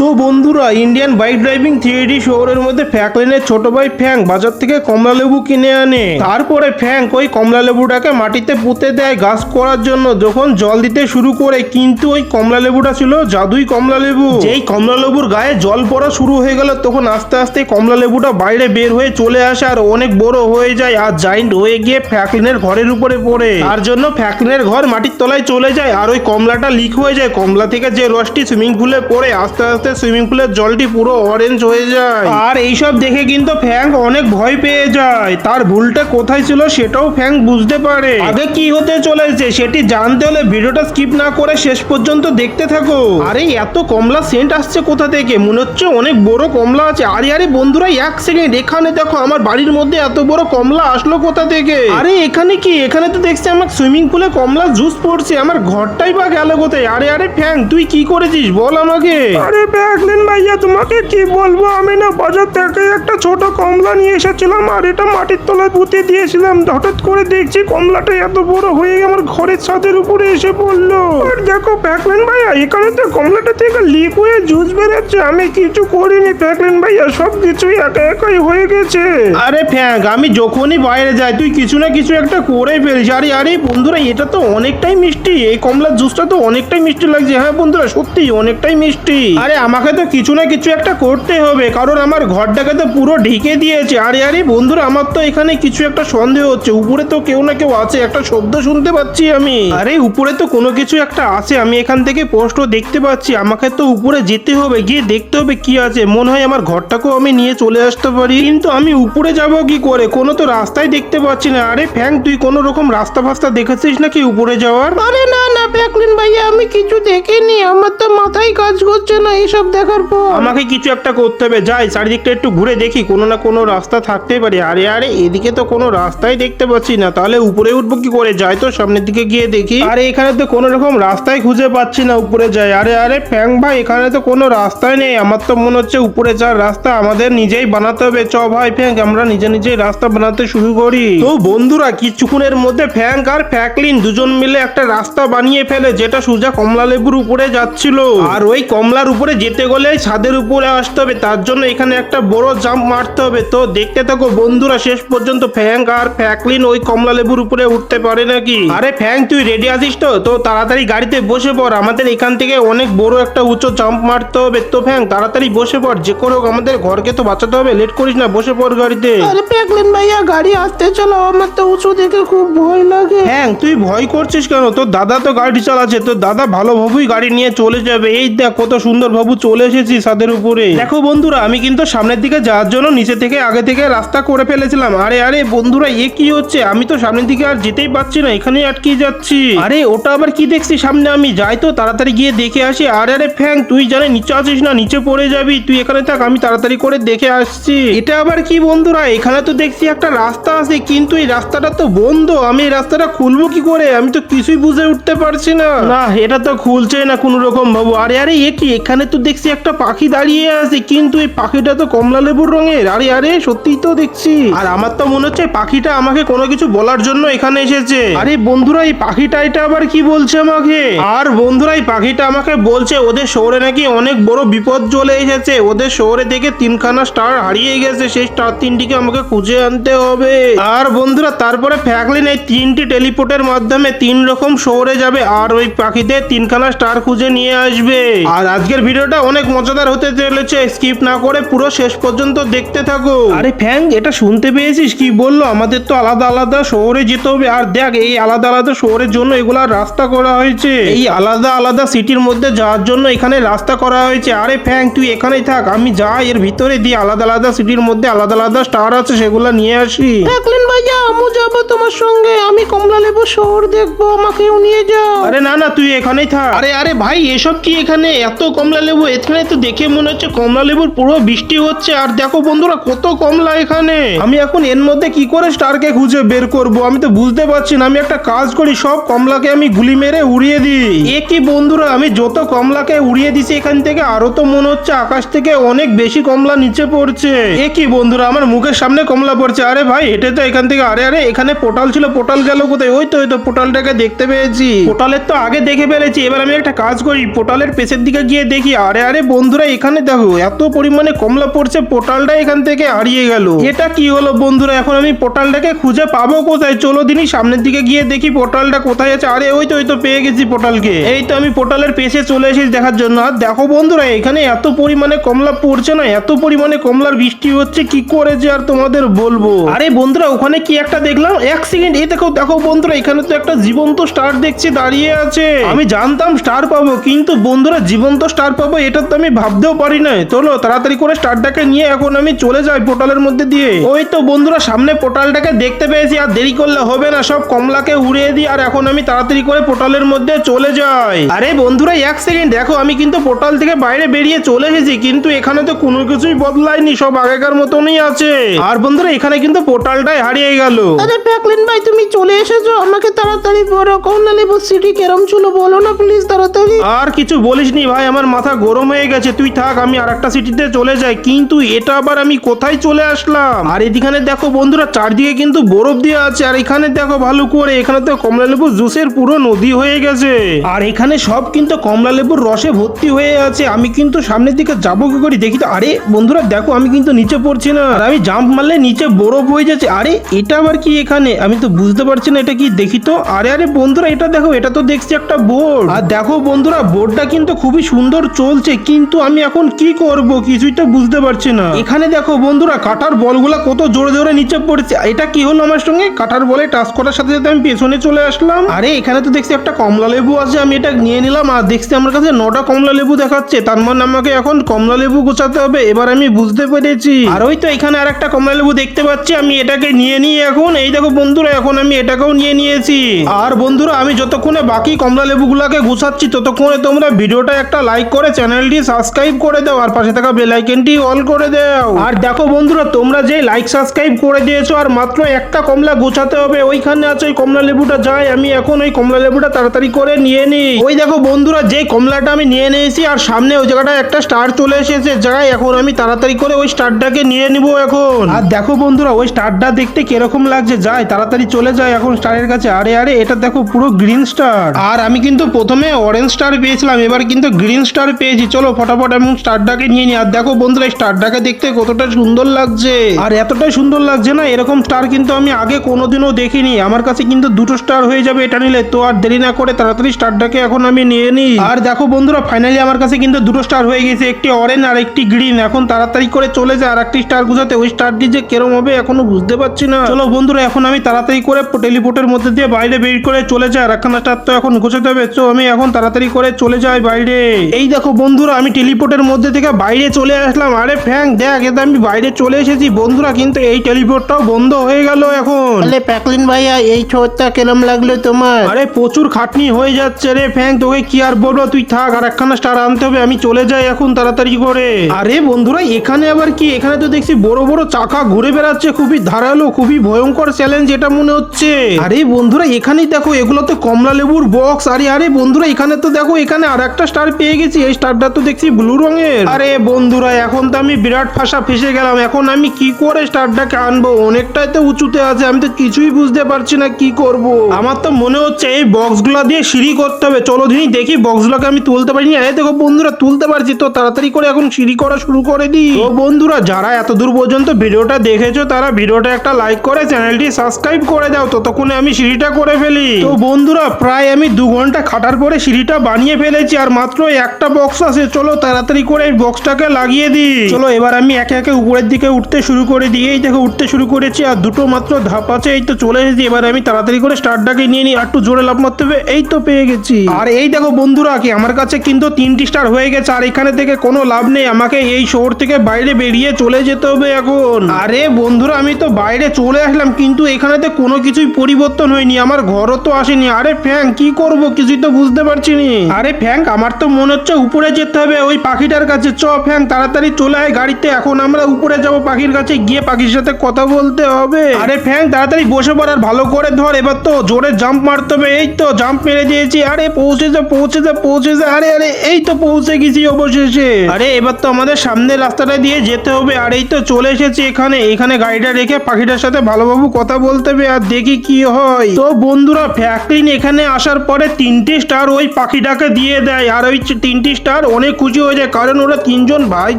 তো বন্ধুরা, Indian bike driving 3D শহরের মধ্যে ফ্র্যাঙ্কলিনের ছোট ভাই ফ্র্যাঙ্ক বাজার থেকে কমলা লেবু কিনে আনে। তারপরে ফ্র্যাঙ্ক ওই কমলা লেবুটাকে মাটিতে পুঁতে দেয় গাছ করার জন্য। যখন জল দিতে শুরু করে, কিন্তু ওই কমলা লেবুটা ছিল জাদুই কমলা লেবু। যেই কমলা লেবুর গায়ে জল পড়া শুরু হয়ে গেল, তখন আস্তে আস্তে কমলা লেবুটা বাইরে বের হয়ে চলে আসে আর অনেক বড় হয়ে যায় আর জাইন্ট হয়ে গিয়ে ফ্র্যাঙ্কলিনের ঘরের উপরে পড়ে। তার জন্য ফ্র্যাঙ্কলিনের ঘর মাটির তলায় চলে যায় আর ওই কমলাটা লিক হয়ে যায়। কমলা থেকে যে রসটি সুইমিং পুলে পড়ে, আস্তে আস্তে সুইমিং পুলের জলটি পুরো অরেঞ্জ হয়ে যায়। আর এইসব দেখে কিন্তু ফ্র্যাঙ্ক অনেক ভয় পেয়ে যায়। তার ভুলটা কোথায় ছিল সেটাও ফ্র্যাঙ্ক বুঝতে পারে। আগে কি হতে চলেছে সেটি জানতে হলে ভিডিওটা স্কিপ না করে শেষ পর্যন্ত দেখতে থাকো। আরে এত কমলা সেন্ট আসছে কোথা থেকে? মনে হচ্ছে অনেক বড় কমলা আছে। আরে আরে বন্ধুরা, এক সেকেন্ড, এখানে দেখো আমার বাড়ির মধ্যে এত বড় কমলা আসলো কোথা থেকে? আরে এখানে কি? এখানে তো দেখছি আমার সুইমিং পুলে কমলা জুস পড়ছে। আমার ঘরটাই বা গেল কোথায়? আরে আরে ফ্র্যাঙ্ক, তুই কি করেছিস বল আমাকে। আরে ফ্র্যাঙ্কলিন ভাইয়া, তোমাকে কি বলবো, আমি না বাজার থেকে একটা ছোট কমলা নিয়ে এসেছিলাম আর এটা মাটির তলায় পুঁতে দিয়েছিলাম। হঠাৎ করে দেখছি কমলাটা এত বড় হয়ে আমার ঘরের ছাদের উপরে এসে পড়লো। আর দেখো ফ্র্যাঙ্কলিন ভাইয়া, এখানে তো কমলাটা থেকে লিক হয়ে জুস বেরোচ্ছে। আমি কিছু করিনি ফ্র্যাঙ্কলিন ভাইয়া, সব কিছুই একা একাই হয়ে গেছে। আরে ফ্র্যাঙ্ক, আমি যখনই বাইরে যাই তুই কিছু না কিছু একটা করে ফেলিস। আরে আরে বন্ধুরা, এটা তো অনেকটাই মিষ্টি। এই কমলার জুসটা তো অনেকটাই মিষ্টি লাগছে। হ্যাঁ বন্ধুরা, সত্যি অনেকটাই মিষ্টি। আরে আমাকে তো কিছু না কিছু একটা করতে হবে, কারণ আমার ঘরটাকে তো পুরো ঢেকে দিয়েছে। আরে আরে বন্ধুরা, আমার তো এখানে কিছু একটা সন্দেহ হচ্ছে। উপরে তো কেউ না কেউ আছে, একটা শব্দ শুনতে পাচ্ছি আমি। আরে উপরে তো কোনো কিছু একটা আছে, আমি এখান থেকে পোস্টও দেখতে পাচ্ছি। আমাকে তো উপরে যেতে হবে, গিয়ে দেখতে হবে কি আছে। মনে হয় আমার ঘরটাকেও আমি নিয়ে চলে আসতে পারি, কিন্তু আমি উপরে যাব কি করে? কোনো তো রাস্তাই দেখতে পাচ্ছি না। আরে ফ্র্যাঙ্ক, তুই কোনো রকম রাস্তা ফাস্তা দেখেছিস নাকি উপরে যাওয়ার? আরে না না ফ্র্যাঙ্কলিন ভাইয়া, আমি কিছু দেখিনি। আমার তো মাথায় কাজ করছে না এইসব দেখার পর। আমাকে কিছু একটা করতে হবে। যাই চারিদিকটা একটু ঘুরে দেখি, কোনো না কোনো রাস্তা থাকতেই পারে। আরে আরে এদিকে তো কোনো রাস্তাই দেখতে পাচ্ছি না, তাহলে উপরে উঠবো কি করে? যাই তো সামনের দিকে গিয়ে দেখি। আরে এখানে তো কোনো রকম রাস্তাই খুঁজে পাচ্ছি না উপরে যাই। আরে আরে ফ্র্যাঙ্ক ভাই, এখানে তো কোনো রাস্তাই নেই। আমার তো মনে হচ্ছে উপরে যাওয়ার রাস্তা আমাদের নিজেই বানাতে হবে। চ ভাই ফ্র্যাঙ্ক, আমরা নিজে নিজেই রাস্তা বানাতে শুরু করি। তো বন্ধুরা, কিছুক্ষণের মধ্যে ফ্র্যাঙ্ক আর ফ্র্যাঙ্কলিন দুজন মিলে একটা রাস্তা বানিয়ে ফেলে, যেটা সোজা কমলা লেবুর উপরে যাচ্ছিল। আর ওই কমলার উপরে যেতে গেলে ছাদের উপরে আসতে হবে, তার জন্য এখানে একটা বড় জাম্প মারতে হবে। তো দেখতে থাকো বন্ধুরা শেষ পর্যন্ত, ফ্র্যাঙ্ক আর ফ্র্যাঙ্কলিন ওই কমলা লেবুর উপরে উঠতে পারে নাকি। আরে ফ্র্যাঙ্ক, তুই রেডি আছিস তো? তো তাড়াতাড়ি গাড়িতে বসে পড়, আমাদের এখান থেকে অনেক বড় একটা উঁচু জাম্প মারতে হবে। তো ফ্র্যাঙ্ক তাড়াতাড়ি বসে পড়, যে করে হোক আমাদের ঘরকে তো বাঁচাতে হবে। লেট করিস না, বসে পড় গাড়িতে। আরে ফ্র্যাঙ্কলিন ভাইয়া, গাড়ি আসতে চলো, আমার তো উঁচু দেখে খুব ভয় লাগে। ফ্র্যাঙ্ক, তুই ভয় করছিস কেন? তোর দাদা তো গাড়ি চালাচ্ছে, তোর দাদা ভালোভাবেই গাড়ি নিয়ে চলে যাবে। এই দেখ কত সুন্দর ভাবে চলে এসেছি ছাদের উপরে। দেখো বন্ধুরা, আমি কিন্তু সামনের দিকে যাওয়ার জন্য নিচে থেকে আগে থেকে রাস্তা করে ফেলেছিলাম। আরে আরে বন্ধুরা, এ কি হচ্ছে? আমি তো সামনের দিকে আর যেতেই পারছি না, এখানেই আটকে যাচ্ছি। আরে ওটা আবার কি দেখছি সামনে? আমি যাই তো তাড়াতাড়ি গিয়ে দেখে আসি। আরে আরে ফ্র্যাঙ্ক, তুই জানে নিচে আছিস না, নিচে পড়ে যাবি। তুই এখানে থাক, আমি তাড়াতাড়ি করে দেখে আসছি। এটা আবার কি বন্ধুরা? এখানে তো দেখছি একটা রাস্তা আছে, কিন্তু এই রাস্তাটা তো বন্ধ। আমি এই রাস্তাটা খুলবো কি করে? আমি তো কিছুই বুঝে উঠতে পারছি না। না, এটা তো খুলছে না কোনো রকম ভাবো। আরে আরে এ কি? এখানে তো দেখছি একটা পাখি দাঁড়িয়ে আছে, কিন্তু এই পাখিটা তো কমলা লেবুর রঙের। আরে আরে সত্যিই তো দেখছি। আর আমার তো মনে হচ্ছে পাখিটা আমাকে কোনো কিছু বলার জন্য এখানে এসেছে। আরে বন্ধুরা, এই পাখিটা এটা আবার কি বলছে আমাকে? আর বন্ধুরা, এই পাখিটা আমাকে বলছে ওদের শহরে নাকি অনেক বড় বিপদ চলে এসেছে। ওদের শহরে থেকে 3খানা স্টার হারিয়ে গেছে, সেই স্টার 3টিকে আমাকে খুঁজে আনতে হবে। আর বন্ধুরা, তারপরে ফ্র্যাঙ্কলিন এই 3টি টেলিপোর্টের মাধ্যমে 3 রকম শহরে যাবে আর ওই পাখিদের 3খানা স্টার খুঁজে নিয়ে আসবে। আর আজকের ভিডিওটা অনেক মজাদার হতে চলেছে, স্কিপ না করে পুরো শেষ পর্যন্ত দেখতে থাকো। আরে ফ্র্যাঙ্ক, এটা শুনতে পেয়েছিস কি বললো? আমাদের তো আলাদা আলাদা শহরে যেতে হবে। আর দেখ, এই আলাদা আলাদা শহরের জন্য এগুলা রাস্তা করা হয়েছে। এই আলাদা আলাদা সিটির মধ্যে যাওয়ার জন্য এখানে রাস্তা করা হয়েছে। আরে ফ্র্যাঙ্ক, তুই এখানেই থাক, আমি যাই এর ভিতরে দিয়ে আলাদা আলাদা সিটির মধ্যে আলাদা আলাদা স্টার আছে, সেগুলো নিয়ে আসি। ফ্র্যাঙ্কলিন ভাইয়া, আমি যাবো তোমার সঙ্গে। আমি কমলা লেবু শহর দেখবো, আমাকেও নিয়ে যাও। আরে না না, তুই এখানেই থাক। আরে আরে ভাই, এসব কি? এখানে এত কমলা লেবু? এখানে তো দেখে মনে হচ্ছে কমলা লেবুর পুরো বৃষ্টি হচ্ছে। আর দেখো বন্ধুরা, কত কমলা এখানে। আমি এখন এর মধ্যে কি করে স্টারকে খুঁজে বের করব? আমি তো বুঝতে পারছি না। আমি একটা কাজ করি, সব কমলাকে আমি গুলি মেরে উড়িয়ে দিই। এ কি বন্ধুরা, আমি যত কমলাকে উড়িয়ে দিছি এখান থেকে, আরো তো মনে হচ্ছে আকাশ থেকে অনেক বেশি কমলা নিচে পড়ছে। এ কি বন্ধুরা, আমার মুখের সামনে কমলা পড়ছে। আরে ভাই, হেঁটে তো এখান থেকে। আরে আরে, এখানে পোর্টাল ছিল, পোর্টাল গেল কোথায়? ওই তো পোর্টালটাকে দেখতে পেয়েছি। পোর্টালের তো আগে দেখে ফেলেছি। এবার আমি একটা কাজ করি, পোর্টালের পেছের দিকে গিয়ে দেখি। আরে আরে বন্ধুরা এখানে দেখো এত পরিমাণে কমলা পড়ছে, পোর্টালটা এখান থেকে হারিয়ে গেল। এটা কি হলো বন্ধুরা, এখন আমি পোর্টালটাকে খুঁজে পাবো কোথায়? চলো দিনই সামনের দিকে গিয়ে দেখি পোর্টালটা কোথায় আছে। আরে ওই তো পেয়ে গেছি পোর্টালকে। এই তো আমি পোর্টালের পেছে চলে এসেছি দেখার জন্য। আর দেখো বন্ধুরা এখানে এত পরিমাণে কমলা পড়ছে না, এত পরিমাণে কমলার বৃষ্টি হচ্ছে, কি করে যে আর তোমাদের বলবো। আরে বন্ধুরা ওখানে কি একটা দেখলাম, এক সেকেন্ড, এই দেখো দেখো বন্ধুরা এখানে তো একটা জীবন্ত স্টার দেখছি দাঁড়িয়ে আছে। আমি জানতাম স্টার পাবো, কিন্তু বন্ধুরা জীবন্ত স্টার পাবো এটা তো আমি ভাবতেও পারি না। চলো তাড়াতাড়ি করে স্টারটাকে নিয়ে এখন আমি চলে যাই পোর্টালের মধ্যে দিয়ে। ওই তো বন্ধুরা সামনে পোর্টালটাকে দেখতে পেয়েছি, আর দেরি করলে হবে না, সব কমলাকে উড়িয়ে দিই আর এখন আমি তাড়াতাড়ি করে পোর্টালের মধ্যে চলে যাই। আরে বন্ধুরা এক সেকেন্ড দেখো, আমি কিন্তু পোর্টাল থেকে বাইরে বেরিয়ে চলে এসেছি, কিন্তু এখানে তো কোনো কিছুই বদলায়নি, সব আগেকার মতনই আছে। আর বন্ধুরা এখানে কিন্তু পোর্টালটাই হারিয়ে গেল। আরে প্যাকলিন ভাই তুমি চলে এসেছো, আমাকে তাড়াতাড়ি বলো কমলা লেবু সিটি কেরম ছিল বলো না প্লিজ তাড়াতাড়ি। আর কিছু বলিসনি ভাই, আমার মাথা গরম হয়ে গেছে, তুই থাক আমি আরেকটা সিটিতে চলে যাই। কিন্তু এটা আবার আমি কোথায় চলে আসলাম? আর এদিকে দেখো বন্ধুরা চারদিকে কিন্তু বরফ দেওয়া আছে, আর এখানে দেখো ভালো করে এখানে তো কমলা লেবু জুসের পুরো নদী হয়ে গেছে, আর এখানে সব কিন্তু কমলা লেবুর রসে ভর্তি হয়ে আছে। আমি কিন্তু সামনের দিকে যাবো কি করি দেখি তো। আরে বন্ধুরা দেখো আমি কিন্তু নিচে পড়ছি না, আর আমি জাম্প মারলে নিচে বরফ হয়ে যাচ্ছে। আরে এটা আবার কি এখানে, আমি তো বুঝতে পারছি না এটা কি, দেখি তো। আরে আরে বন্ধুরা এটা দেখো, এটা তো দেখছি একটা বোর্ড, আর দেখো বন্ধুরা বোর্ডটা কিন্তু খুবই সুন্দর চলছে, কিন্তু আমি এখন কি করব কিছুই তো বুঝতে পারছি না। এখানে দেখো বন্ধুরা কাটার বলগুলা কত জোরে জোরে নিচে পড়ছে। এটা কি হলো আমার সঙ্গে, কাটার বলে টাচ করার সাথে সাথে আমি পেছনে চলে আসলাম। আরে এখানে তো দেখছি একটা কমলা লেবু আছে, আমি এটা নিয়ে নিলাম, আর দেখছি আমার কাছে 9টা কমলা লেবু দেখাচ্ছে, তার মানে আমাকে এখন কমলা লেবু গোছাতে হবে। এবার আমি বুঝতে পেরেছি। আর ওই তো এখানে আর একটা কমলা লেবু দেখতে পাচ্ছি, আমি এটাকে নিয়ে নিই এখন। এই দেখো বন্ধুরা এখন আমি এটাকেও নিয়ে নিয়েছি। আর বন্ধুরা আমি যতক্ষণে বাকি কমলা লেবুগুলাকে গুছাচ্ছি ততক্ষণে তোমরা ভিডিওটা একটা লাইক করে চ্যানেলটি সাবস্ক্রাইব করে দাও, আর পাশে থাকা বেল আইকনটি অল করে দাও। আর দেখো বন্ধুরা তোমরা যে লাইক সাবস্ক্রাইব করে দিয়েছো, আর মাত্র একটা কমলা গোছাতে হবে, ওইখানে আছে ওই কমলা লেবুটা। যাই আমি এখন ওই কমলা লেবুটা তাড়াতাড়ি করে নিয়ে নিই। ওই দেখো বন্ধুরা যে কমলাটা আমি নিয়ে নিয়েছি, আর সামনে ওই জায়গাটা একটা স্টার চলে এসেছে। যাই এখন আমি তাড়াতাড়ি করে ওই স্টারটাকে নিয়ে নিব এখন। আর দেখো বন্ধুরা ওই স্টারটা দেখতে কিরকম লাগছে, যাই তাড়াতাড়ি চলে যায় এখন স্টারের কাছে। আরে আরে এটা দেখো পুরো গ্রিন স্টার, আর আমি কিন্তু প্রথমে অরেঞ্জ স্টার পেয়েছিলাম, এবার কিন্তু গ্রিন স্টার পেয়েছি। চলো ফটাফট আমি স্টারটাকে নিয়ে নিই। আর দেখো বন্ধুরা স্টারটাকে দেখতে কতটা সুন্দর লাগছে, আর এতটাই সুন্দর লাগছে না, এরকম স্টার কিন্তু আমি আগে কোনোদিনও দেখিনি। আমার কাছে কিন্তু 2টো স্টার হয়ে যাবে এটা নিলে, তো আর দেরি না করে তাড়াতাড়ি স্টারটাকে এখন আমি নিয়ে নিই। আর দেখো বন্ধুরা ফাইনালি আমার কাছে কিন্তু 2টো স্টার হয়ে গেছে, একটি অরেঞ্জ আর একটি গ্রিন। এখন তাড়াতাড়ি করে চলে যায় আর একটি স্টার গুছাতে, ওই স্টারটি যে কেরম হবে এখনো বুঝতে পারছি না। চলো বন্ধুরা এখন আমি তাড়াতাড়ি করে টেলিপোর্টের মধ্যে দিয়ে বাইরে বের করে চলে যায়, আর একখানা স্টার তো এখন গোছাতে হবে। তো আমি এখন তাড়াতাড়ি করে চলে যাই বাইরে। এই দেখো বন্ধুরা আমি টেলিপোর্টের মধ্যে থেকে বাইরে চলে আসলাম। আরে ফ্যাং দেখ, এটা আমি বাইরে চলে এসেছি বন্ধুরা, কিন্তু এই টেলিপোর্টটাও বন্ধ হয়ে গেল এখন। আরে প্যাকলিন ভাইয়া এই ছোটটা কেরম লাগলো তোমার? আরে প্রচুর খাটনি হয়ে যাচ্ছে রে ফ্যাং, তোকে কি আর বলবো, তুই থাক, আর একখানা স্টার আনতে হবে, আমি চলে যাই এখন তাড়াতাড়ি করে। আরে বন্ধুরা এখানে আবার কি, এখানে তো দেখছি বড় বড় চাকা ঘুরে বেড়াচ্ছে, খুবই ধারালো, খুবই ভয়ঙ্কর চ্যালেঞ্জ এটা মনে হচ্ছে। আরে বন্ধুরা এখানেই দেখো এগুলো তো কমলা লেবুর বক্স। আরে আরে বন্ধুরা এখানে তো দেখো এখানে আর একটা স্টার পেয়ে গেছি, এই স্টারটা তো দেখছি ব্লু রঙের। আরে বন্ধুরা এখন তো আমি বিরাট ফাঁসা ফেসে গেলাম, এখন আমি কি করে স্টারটাকে আনবো, অনেকটাই তো উঁচুতে আছে, আমি তো কিছুই বুঝতে পারছি না কি করব। আমার তো মনে হচ্ছে এই বক্সগুলা দিয়ে সিঁড়ি করতে হবে। চলো দিনই দেখি বক্সগুলোকে আমি তুলতে পারিনি। আরে দেখো বন্ধুরা তুলতে পারছি, তো তাড়াতাড়ি করে এখন সিঁড়ি করা শুরু করে দিই। তো বন্ধুরা যারা এত দূর পর্যন্ত ভিডিওটা দেখেছো তারা ভিডিওটা একটা লাইক করে চ্যানেলটি সাবস্ক্রাইব করে দাও, ততক্ষণে আমি সিঁড়িটা করে ফেলি। তো বন্ধুরা প্রায় আমি 2 ঘন্টা খাটার পরে সিঁড়িটা বানিয়ে ফেলেছি, আর মাত্র একটা বক্স আছে। চলো তাড়াতাড়ি করে এই বক্সটাকে লাগিয়ে দিই। চলো এবার আমি একে একে উপরের দিকে উঠতে শুরু করে দিই। এই দেখো উঠতে শুরু করেছি, আর 2টো মাত্র ধাপ আছে, এই তো চলে এসেছি। এবার আমি তাড়াতাড়ি করে স্টারটাকে নিয়ে নিই, আর একটু জোরে লাফ মারতে হবে। এই তো পেয়ে গেছি। আর এই দেখো বন্ধুরা কি আমার কাছে কিন্তু 3টি স্টার হয়ে গেছে, আর এখানে থেকে কোনো লাভ নেই, আমাকে এই শহর থেকে বাইরে বেরিয়ে চলে যেতে হবে এখন। আরে বন্ধুরা আমি তো বাইরে চলে আসলাম, কিন্তু এখানেতে কোনো কিছুই পরিবর্তন হয়নি, আমার ঘরও তো আসেনি। আরে ফ্যাং কি করব কিছুই তো বুঝতে পারছি না। আরে ফ্যাং আমার তো মনে হচ্ছে উপরে যেতে হবে ওই পাখিটার কাছে। চ ফ্যাং তাড়াতাড়ি চলে আয় গাড়িতে, এখন আমরা উপরে যাব পাখির কাছে, গিয়ে পাখির সাথে কথা বলতে হবে। আরে ফ্যাং তাড়াতাড়ি বসে পড়, আর ভালো করে ধর, এবার তো জোরে জাম্প মারতে হবে। এই তো জাম্প মেরে দিয়েছি। আরে পৌঁছে যা পৌঁছে যা পৌঁছে যা। আরে আরে এই তো পৌঁছে গেছি অবশেষে। আরে এবার তো আমাদের সামনের রাস্তাটা দিয়ে যেতে হবে, আর এই তো চলে এসেছি এখানে। এখানে গাড়িটা রেখে পাখিটার সাথে ভালোভাবে কথা বলতে হবে, আর দেখি কি হয়। তো বন্ধুরা ফ্র্যাঙ্কলিন এখানে আসার পরে 3টে স্টার ওই পাখিটাকে দিয়ে দেয়, আর ওই 3টি স্টার আর অনেক খুশি হয়ে যায়, কারণ ওরা তিনজন ভাই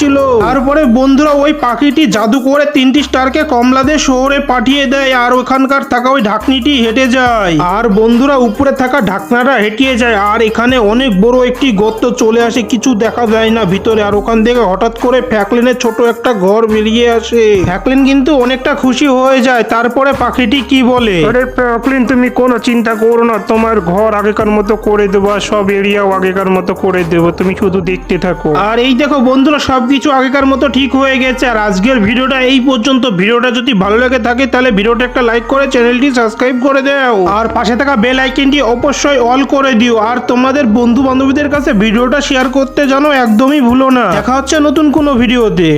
ছিল। তারপরে বন্ধুরা ওই পাখিটি জাদু করে 3টি স্টারকে কমলাদের শহরে পাঠিয়ে দেয়, আর ওখানকার থাকা ওই ঢাকনিটি হেঁটে যায়। আর বন্ধুরা উপরে থাকা ঢাকনাটা হেঁটিয়ে যায়, আর এখানে অনেক বড় একটি গর্ত চলে আসে, কিছু দেখা যায় না ভিতরে। আর ওখান থেকে হঠাৎ করে ফ্র্যাঙ্কলিনের ছোট একটা ঘর বেরিয়ে আসে। ফ্র্যাঙ্কলিন কিন্তু অনেকটা খুশি হয়ে যায়। তারপরে পাখিটি কি বলে, আরে ফ্র্যাঙ্কলিন, তুমি কোনো চিন্তা করো না, তোমার ঘর আগেকার মতো করে দেবো, আর সব এরিয়াও আগেকার মতো করে দেবো, তুমি শুধু দেখতে থাকো। আর এই দেখো বন্ধুরা সবকিছু আগেকার মতো ঠিক হয়ে গেছে। আর আজকের ভিডিওটা এই পর্যন্ত। ভিডিওটা যদি ভালো লেগে থাকে তাহলে ভিডিওটা একটা লাইক করে চ্যানেলটি সাবস্ক্রাইব করে দাও, আর পাশে থাকা বেল আইকনটি অবশ্যই অল করে দিও। আর তোমাদের বন্ধু বান্ধবীদের কাছে ভিডিওটা শেয়ার করতে জানো একদমই ভুলো না। দেখা হচ্ছে নতুন কোনো ভিডিওতে।